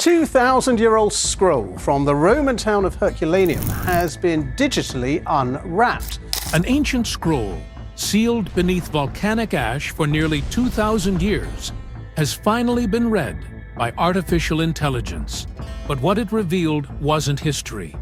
A 2,000-year-old scroll from the Roman town of Herculaneum has been digitally unwrapped. An ancient scroll, sealed beneath volcanic ash for nearly 2,000 years, has finally been read by artificial intelligence. But what it revealed wasn't history.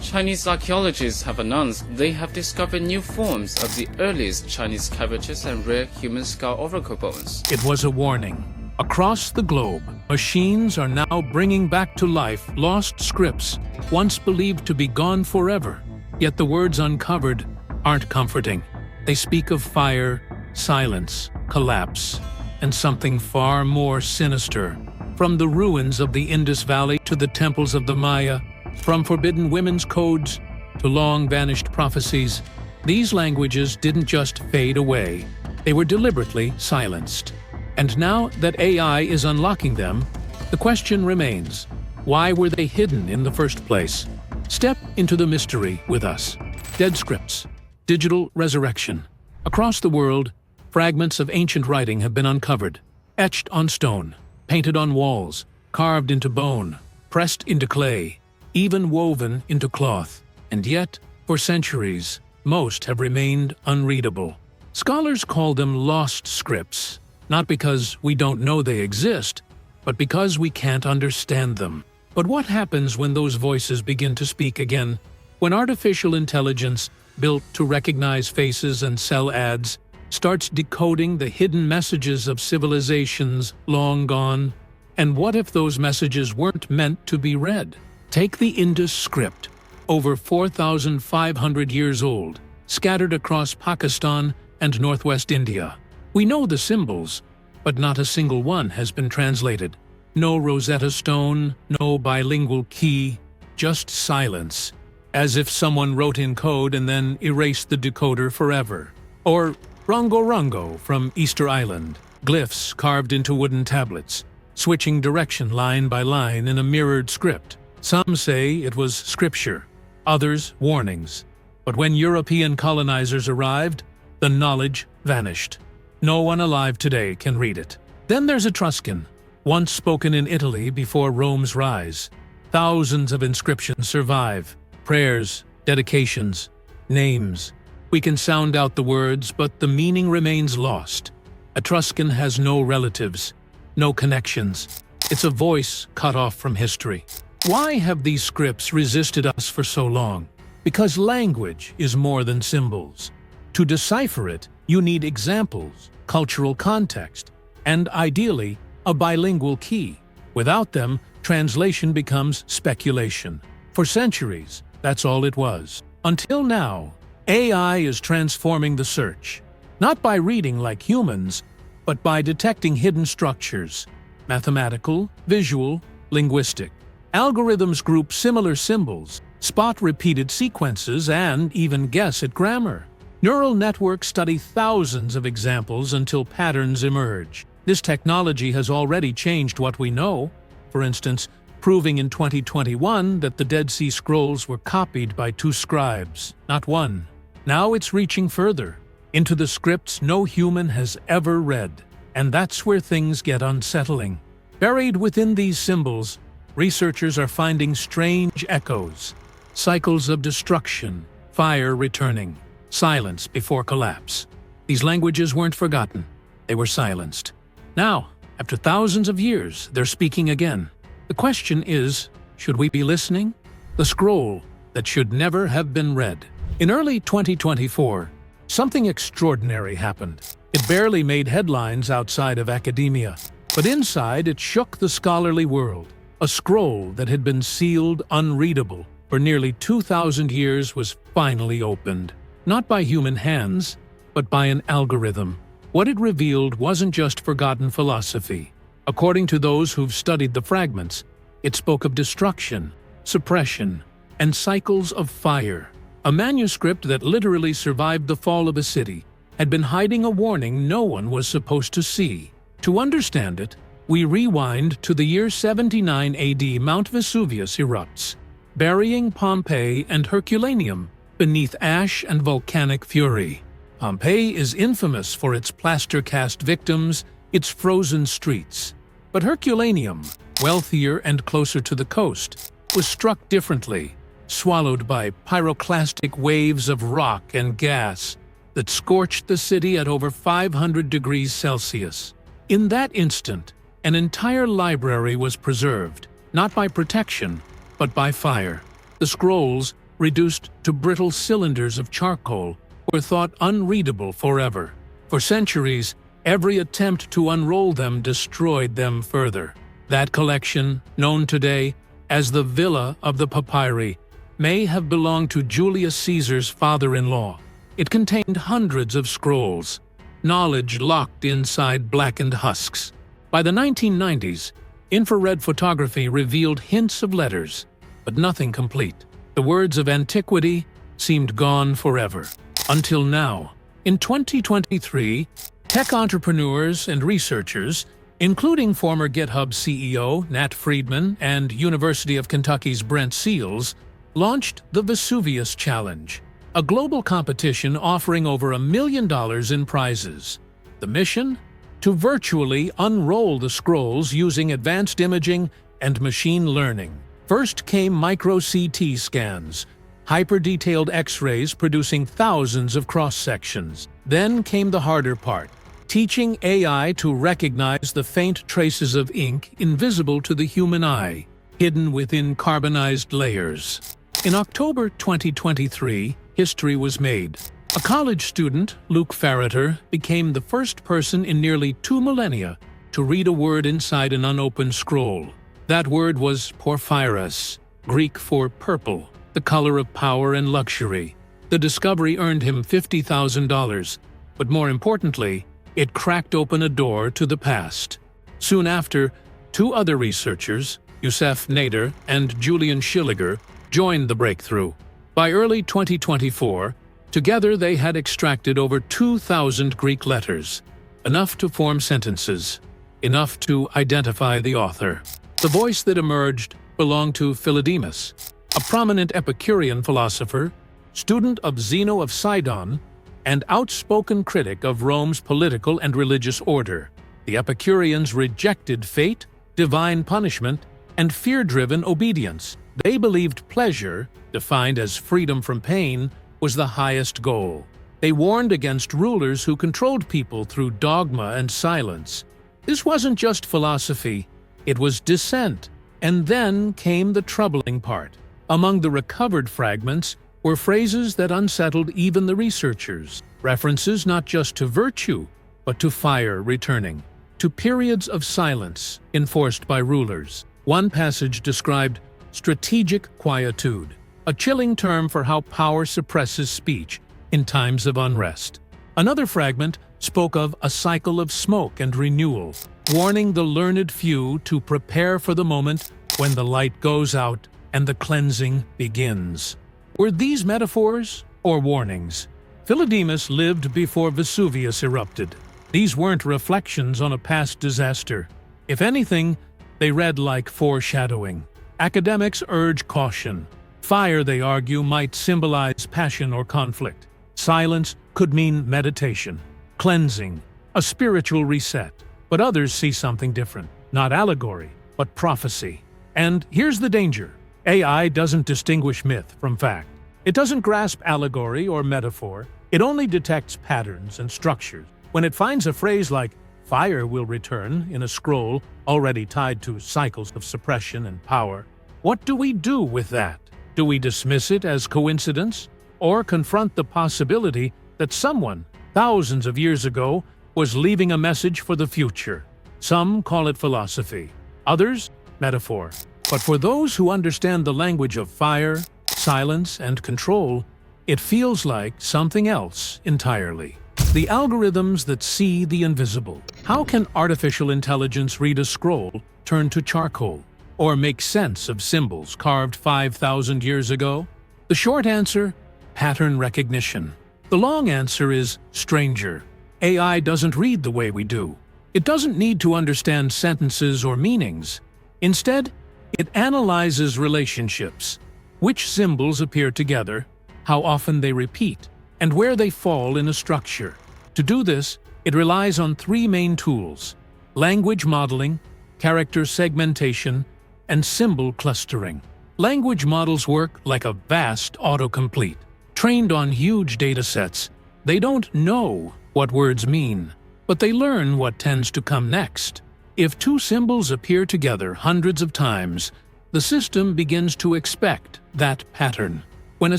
Chinese archaeologists have announced they have discovered new forms of the earliest Chinese cabbages and rare human skull oracle bones. It was a warning. Across the globe, machines are now bringing back to life lost scripts once believed to be gone forever. Yet the words uncovered aren't comforting. They speak of fire, silence, collapse, and something far more sinister. From the ruins of the Indus Valley to the temples of the Maya, from forbidden women's codes to long-vanished prophecies, these languages didn't just fade away. They were deliberately silenced. And now that AI is unlocking them, the question remains, why were they hidden in the first place? Step into the mystery with us. Dead scripts, digital resurrection. Across the world, fragments of ancient writing have been uncovered, etched on stone, painted on walls, carved into bone, pressed into clay, even woven into cloth. And yet, for centuries, most have remained unreadable. Scholars call them lost scripts, not because we don't know they exist, but because we can't understand them. But what happens when those voices begin to speak again? When artificial intelligence, built to recognize faces and sell ads, starts decoding the hidden messages of civilizations long gone? And what if those messages weren't meant to be read? Take the Indus script, over 4,500 years old, scattered across Pakistan and northwest India. We know the symbols, but not a single one has been translated. No Rosetta Stone, no bilingual key, just silence, as if someone wrote in code and then erased the decoder forever. Or Rongo Rongo from Easter Island, glyphs carved into wooden tablets, switching direction line by line in a mirrored script. Some say it was scripture, others warnings. But when European colonizers arrived, the knowledge vanished. No one alive today can read it. Then there's Etruscan, once spoken in Italy before Rome's rise. Thousands of inscriptions survive, prayers, dedications, names. We can sound out the words, but the meaning remains lost. Etruscan has no relatives, no connections. It's a voice cut off from history. Why have these scripts resisted us for so long? Because language is more than symbols. To decipher it, you need examples, cultural context, and ideally, a bilingual key. Without them, translation becomes speculation. For centuries, that's all it was. Until now, AI is transforming the search, not by reading like humans, but by detecting hidden structures, mathematical, visual, linguistic. Algorithms group similar symbols, spot repeated sequences, and even guess at grammar. Neural networks study thousands of examples until patterns emerge. This technology has already changed what we know, for instance, proving in 2021 that the Dead Sea Scrolls were copied by 2 scribes, not one. Now it's reaching further, into the scripts no human has ever read. And that's where things get unsettling. Buried within these symbols, researchers are finding strange echoes, cycles of destruction, fire returning, silence before collapse. These languages weren't forgotten, they were silenced. Now, after thousands of years, they're speaking again. The question is, should we be listening? The scroll that should never have been read. In early 2024, something extraordinary happened. It barely made headlines outside of academia, but inside it shook the scholarly world. A scroll that had been sealed unreadable for nearly 2,000 years was finally opened. Not by human hands, but by an algorithm. What it revealed wasn't just forgotten philosophy. According to those who've studied the fragments, it spoke of destruction, suppression, and cycles of fire. A manuscript that literally survived the fall of a city had been hiding a warning no one was supposed to see. To understand it, we rewind to the year 79 AD. Mount Vesuvius erupts, burying Pompeii and Herculaneum beneath ash and volcanic fury. Pompeii is infamous for its plaster cast victims, its frozen streets. But Herculaneum, wealthier and closer to the coast, was struck differently, swallowed by pyroclastic waves of rock and gas that scorched the city at over 500 degrees Celsius. In that instant, an entire library was preserved, not by protection, but by fire. The scrolls, reduced to brittle cylinders of charcoal, were thought unreadable forever. For centuries, every attempt to unroll them destroyed them further. That collection, known today as the Villa of the Papyri, may have belonged to Julius Caesar's father-in-law. It contained hundreds of scrolls, knowledge locked inside blackened husks. By the 1990s, infrared photography revealed hints of letters, but nothing complete. The words of antiquity seemed gone forever. Until now, in 2023, tech entrepreneurs and researchers, including former GitHub CEO Nat Friedman and University of Kentucky's Brent Seals, launched the Vesuvius Challenge, a global competition offering over $1 million in prizes. The mission? To virtually unroll the scrolls using advanced imaging and machine learning. First came micro-CT scans, hyper-detailed X-rays producing thousands of cross-sections. Then came the harder part, teaching AI to recognize the faint traces of ink invisible to the human eye, hidden within carbonized layers. In October 2023, history was made. A college student, Luke Farrater, became the first person in nearly 2 millennia to read a word inside an unopened scroll. That word was porphyros, Greek for purple, the color of power and luxury. The discovery earned him $50,000, but more importantly, it cracked open a door to the past. Soon after, 2 other researchers, Youssef Nader and Julian Schilliger, joined the breakthrough. By early 2024, together they had extracted over 2,000 Greek letters, enough to form sentences, enough to identify the author. The voice that emerged belonged to Philodemus, a prominent Epicurean philosopher, student of Zeno of Sidon, and outspoken critic of Rome's political and religious order. The Epicureans rejected fate, divine punishment, and fear-driven obedience. They believed pleasure, defined as freedom from pain, was the highest goal. They warned against rulers who controlled people through dogma and silence. This wasn't just philosophy, it was dissent. And then came the troubling part. Among the recovered fragments were phrases that unsettled even the researchers, references not just to virtue, but to fire returning, to periods of silence enforced by rulers. One passage described strategic quietude, a chilling term for how power suppresses speech in times of unrest. Another fragment spoke of a cycle of smoke and renewal, warning the learned few to prepare for the moment when the light goes out and the cleansing begins. Were these metaphors or warnings? Philodemus lived before Vesuvius erupted. These weren't reflections on a past disaster. If anything, they read like foreshadowing. Academics urge caution. Fire, they argue, might symbolize passion or conflict. Silence could mean meditation, cleansing, a spiritual reset. But others see something different. Not allegory, but prophecy. And here's the danger. AI doesn't distinguish myth from fact. It doesn't grasp allegory or metaphor. It only detects patterns and structures. When it finds a phrase like "fire will return" in a scroll already tied to cycles of suppression and power, what do we do with that? Do we dismiss it as coincidence, or confront the possibility that someone, thousands of years ago, was leaving a message for the future? Some call it philosophy, others metaphor. But for those who understand the language of fire, silence, and control, it feels like something else entirely. The algorithms that see the invisible. How can artificial intelligence read a scroll turned to charcoal, or make sense of symbols carved 5,000 years ago? The short answer: pattern recognition. The long answer is stranger. AI doesn't read the way we do. It doesn't need to understand sentences or meanings. Instead, it analyzes relationships, which symbols appear together, how often they repeat, and where they fall in a structure. To do this, it relies on 3 main tools: language modeling, character segmentation, and symbol clustering. Language models work like a vast autocomplete. Trained on huge datasets, they don't know what words mean, but they learn what tends to come next. If two symbols appear together hundreds of times, the system begins to expect that pattern. When a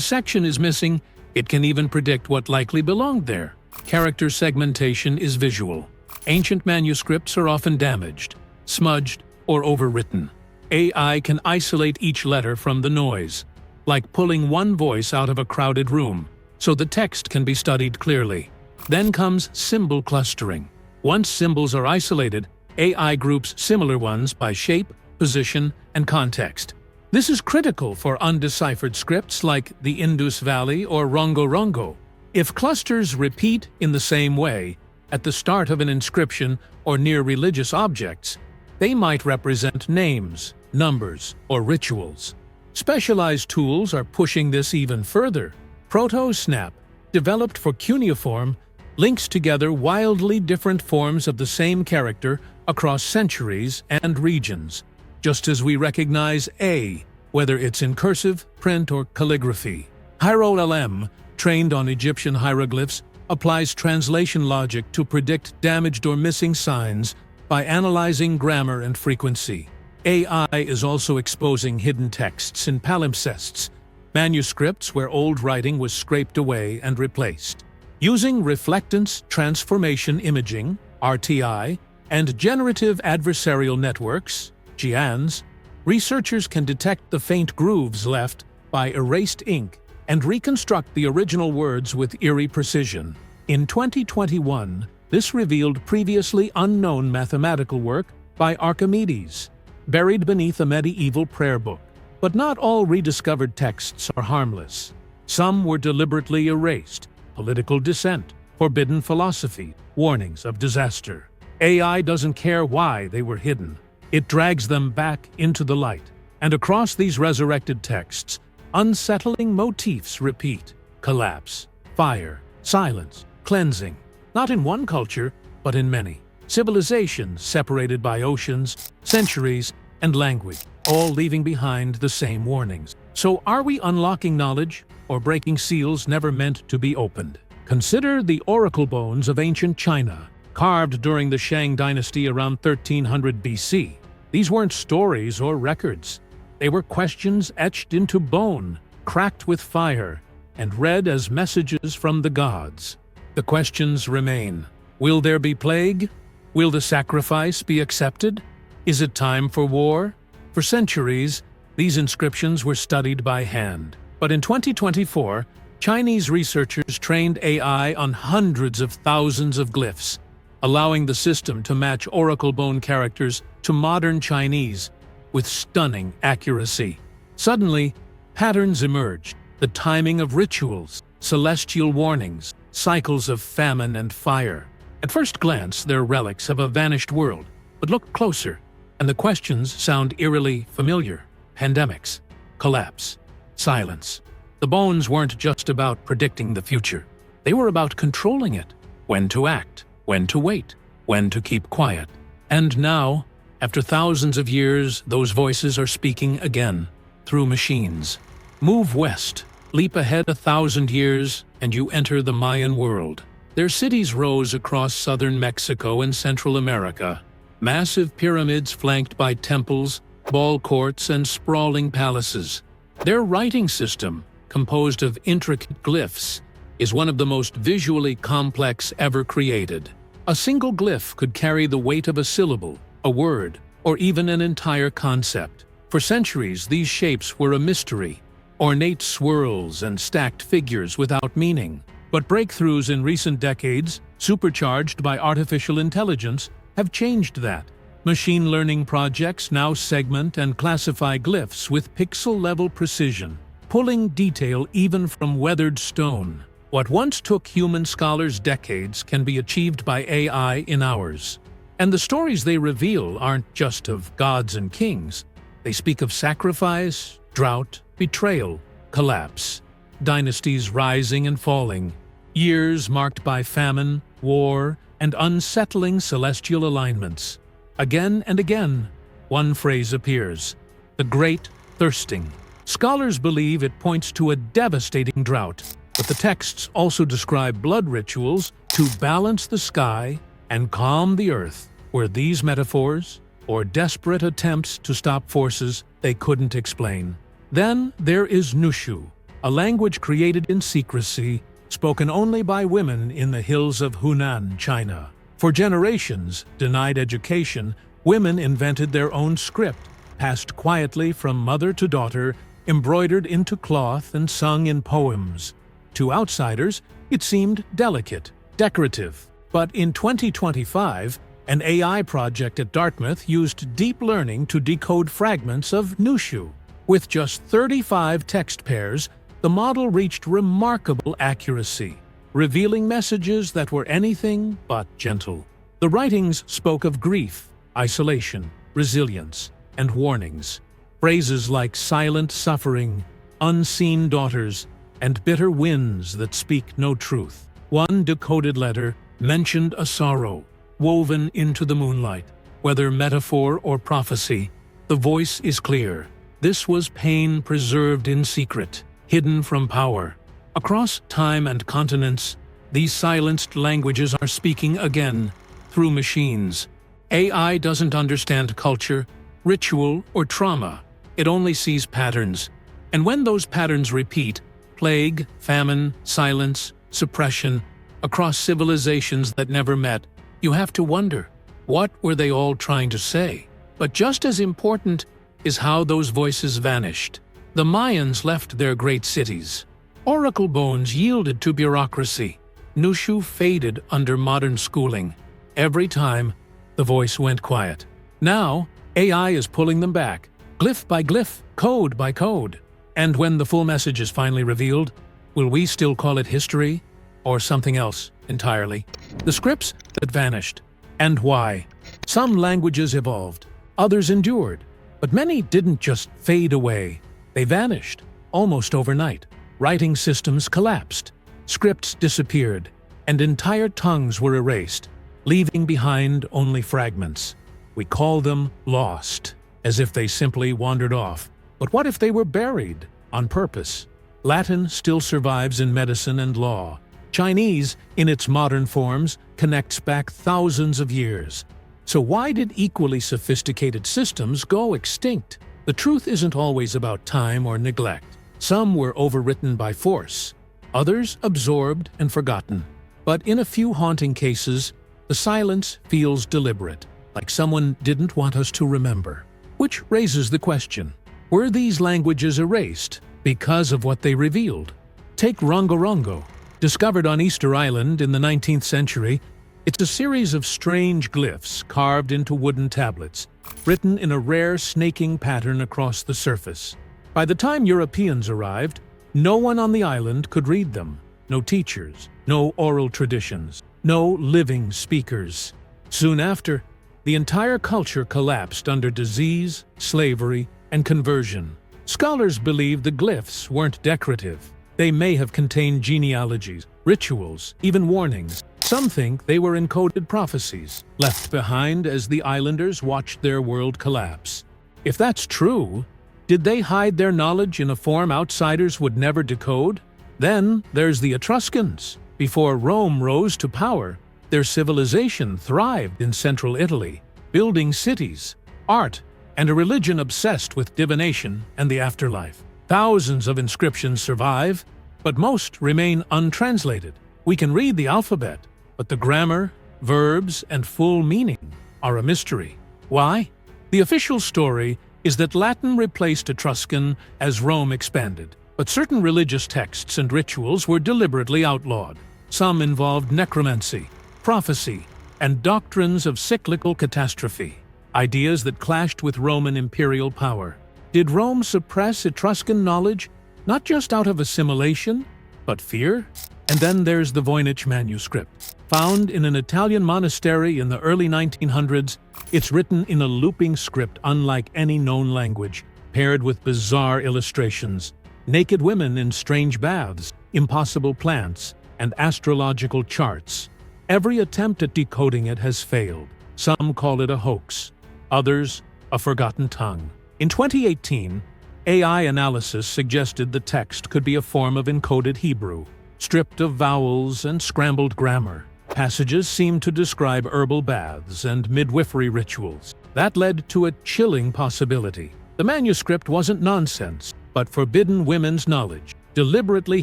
section is missing, it can even predict what likely belonged there. Character segmentation is visual. Ancient manuscripts are often damaged, smudged, or overwritten. AI can isolate each letter from the noise, like pulling one voice out of a crowded room, so the text can be studied clearly. Then comes symbol clustering. Once symbols are isolated, AI groups similar ones by shape, position, and context. This is critical for undeciphered scripts like the Indus Valley or Rongo Rongo. If clusters repeat in the same way, at the start of an inscription or near religious objects, they might represent names, numbers, or rituals. Specialized tools are pushing this even further. ProtoSnap, developed for cuneiform, links together wildly different forms of the same character across centuries and regions, just as we recognize A, whether it's in cursive, print, or calligraphy. HieroLM, trained on Egyptian hieroglyphs, applies translation logic to predict damaged or missing signs by analyzing grammar and frequency. AI is also exposing hidden texts in palimpsests, manuscripts where old writing was scraped away and replaced. Using reflectance transformation imaging, RTI, and generative adversarial networks, GANs, researchers can detect the faint grooves left by erased ink and reconstruct the original words with eerie precision. In 2021, this revealed previously unknown mathematical work by Archimedes, buried beneath a medieval prayer book. But not all rediscovered texts are harmless. Some were deliberately erased: political dissent, forbidden philosophy, warnings of disaster. AI doesn't care why they were hidden. It drags them back into the light. And across these resurrected texts, unsettling motifs repeat: collapse, fire, silence, cleansing. Not in one culture, but in many. Civilizations separated by oceans, centuries, and language, all leaving behind the same warnings. So are we unlocking knowledge or breaking seals never meant to be opened? Consider the oracle bones of ancient China, carved during the Shang dynasty around 1300 BC. These weren't stories or records. They were questions etched into bone, cracked with fire, and read as messages from the gods. The questions remain. Will there be plague? Will the sacrifice be accepted? Is it time for war? For centuries, these inscriptions were studied by hand. But in 2024, Chinese researchers trained AI on hundreds of thousands of glyphs, allowing the system to match oracle bone characters to modern Chinese with stunning accuracy. Suddenly, patterns emerged: the timing of rituals, celestial warnings, cycles of famine and fire. At first glance, they're relics of a vanished world, but look closer, and the questions sound eerily familiar. Pandemics, collapse, silence. The bones weren't just about predicting the future. They were about controlling it: when to act, when to wait, when to keep quiet. And now, after thousands of years, those voices are speaking again, through machines. Move west, leap ahead 1,000 years, and you enter the Mayan world. Their cities rose across southern Mexico and Central America, massive pyramids flanked by temples, ball courts, and sprawling palaces. Their writing system, composed of intricate glyphs, is one of the most visually complex ever created. A single glyph could carry the weight of a syllable, a word, or even an entire concept. For centuries, these shapes were a mystery, ornate swirls and stacked figures without meaning. But breakthroughs in recent decades, supercharged by artificial intelligence, have changed that. Machine learning projects now segment and classify glyphs with pixel-level precision, pulling detail even from weathered stone. What once took human scholars decades can be achieved by AI in hours. And the stories they reveal aren't just of gods and kings. They speak of sacrifice, drought, betrayal, collapse, dynasties rising and falling, years marked by famine, war, and unsettling celestial alignments. Again and again, one phrase appears: the Great Thirsting. Scholars believe it points to a devastating drought, but the texts also describe blood rituals to balance the sky and calm the earth. Were these metaphors, or desperate attempts to stop forces they couldn't explain? Then there is Nushu, a language created in secrecy, spoken only by women in the hills of Hunan, China. For generations, denied education, women invented their own script, passed quietly from mother to daughter, embroidered into cloth and sung in poems. To outsiders, it seemed delicate, decorative. But in 2025, an AI project at Dartmouth used deep learning to decode fragments of Nushu. With just 35 text pairs, the model reached remarkable accuracy, revealing messages that were anything but gentle. The writings spoke of grief, isolation, resilience, and warnings. Phrases like silent suffering, unseen daughters, and bitter winds that speak no truth. One decoded letter mentioned a sorrow, woven into the moonlight. Whether metaphor or prophecy, the voice is clear. This was pain preserved in secret, hidden from power. Across time and continents, these silenced languages are speaking again, through machines. AI doesn't understand culture, ritual, or trauma. It only sees patterns. And when those patterns repeat, plague, famine, silence, suppression, across civilizations that never met, you have to wonder, what were they all trying to say? But just as important is how those voices vanished. The Mayans left their great cities. Oracle bones yielded to bureaucracy. Nushu faded under modern schooling. Every time, the voice went quiet. Now, AI is pulling them back, glyph by glyph, code by code. And when the full message is finally revealed, will we still call it history? Or something else entirely? The scripts that vanished. And why? Some languages evolved, others endured. But many didn't just fade away. They vanished, almost overnight. Writing systems collapsed, scripts disappeared, and entire tongues were erased, leaving behind only fragments. We call them lost, as if they simply wandered off. But what if they were buried on purpose? Latin still survives in medicine and law. Chinese, in its modern forms, connects back thousands of years. So why did equally sophisticated systems go extinct? The truth isn't always about time or neglect. Some were overwritten by force, others absorbed and forgotten. But in a few haunting cases, the silence feels deliberate, like someone didn't want us to remember. Which raises the question, were these languages erased because of what they revealed? Take Rongorongo. Discovered on Easter Island in the 19th century, it's a series of strange glyphs carved into wooden tablets, written in a rare snaking pattern across the surface. By the time Europeans arrived, no one on the island could read them. No teachers, no oral traditions, no living speakers. Soon after, the entire culture collapsed under disease, slavery, and conversion. Scholars believe the glyphs weren't decorative. They may have contained genealogies, rituals, even warnings. Some think they were encoded prophecies, left behind as the islanders watched their world collapse. If that's true, did they hide their knowledge in a form outsiders would never decode? Then there's the Etruscans. Before Rome rose to power, their civilization thrived in central Italy, building cities, art, and a religion obsessed with divination and the afterlife. Thousands of inscriptions survive, but most remain untranslated. We can read the alphabet, but the grammar, verbs, and full meaning are a mystery. Why? The official story is that Latin replaced Etruscan as Rome expanded, but certain religious texts and rituals were deliberately outlawed. Some involved necromancy, prophecy, and doctrines of cyclical catastrophe, ideas that clashed with Roman imperial power. Did Rome suppress Etruscan knowledge, not just out of assimilation, but fear? And then there's the Voynich manuscript. Found in an Italian monastery in the early 1900s, it's written in a looping script unlike any known language, paired with bizarre illustrations. Naked women in strange baths, impossible plants, and astrological charts. Every attempt at decoding it has failed. Some call it a hoax, others a forgotten tongue. In 2018, AI analysis suggested the text could be a form of encoded Hebrew, stripped of vowels and scrambled grammar. Passages seemed to describe herbal baths and midwifery rituals. That led to a chilling possibility. The manuscript wasn't nonsense, but forbidden women's knowledge, deliberately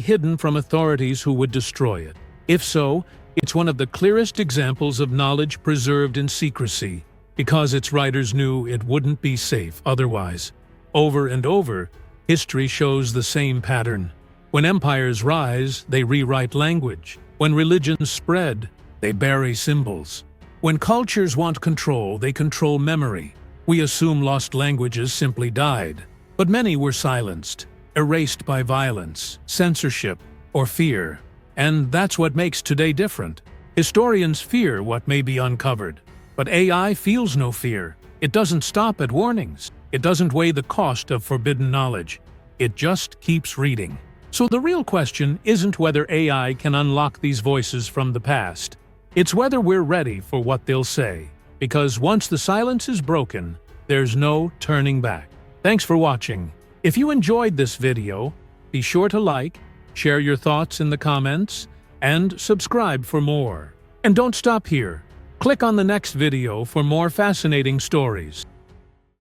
hidden from authorities who would destroy it. If so, it's one of the clearest examples of knowledge preserved in secrecy, because its writers knew it wouldn't be safe otherwise. Over and over, history shows the same pattern. When empires rise, they rewrite language. When religions spread, they bury symbols. When cultures want control, they control memory. We assume lost languages simply died, but many were silenced, erased by violence, censorship, or fear. And that's what makes today different. Historians fear what may be uncovered, but AI feels no fear. It doesn't stop at warnings. It doesn't weigh the cost of forbidden knowledge. It just keeps reading. So the real question isn't whether AI can unlock these voices from the past. It's whether we're ready for what they'll say. Because once the silence is broken, there's no turning back. Thanks for watching. If you enjoyed this video, be sure to like, share your thoughts in the comments, and subscribe for more. And don't stop here. Click on the next video for more fascinating stories.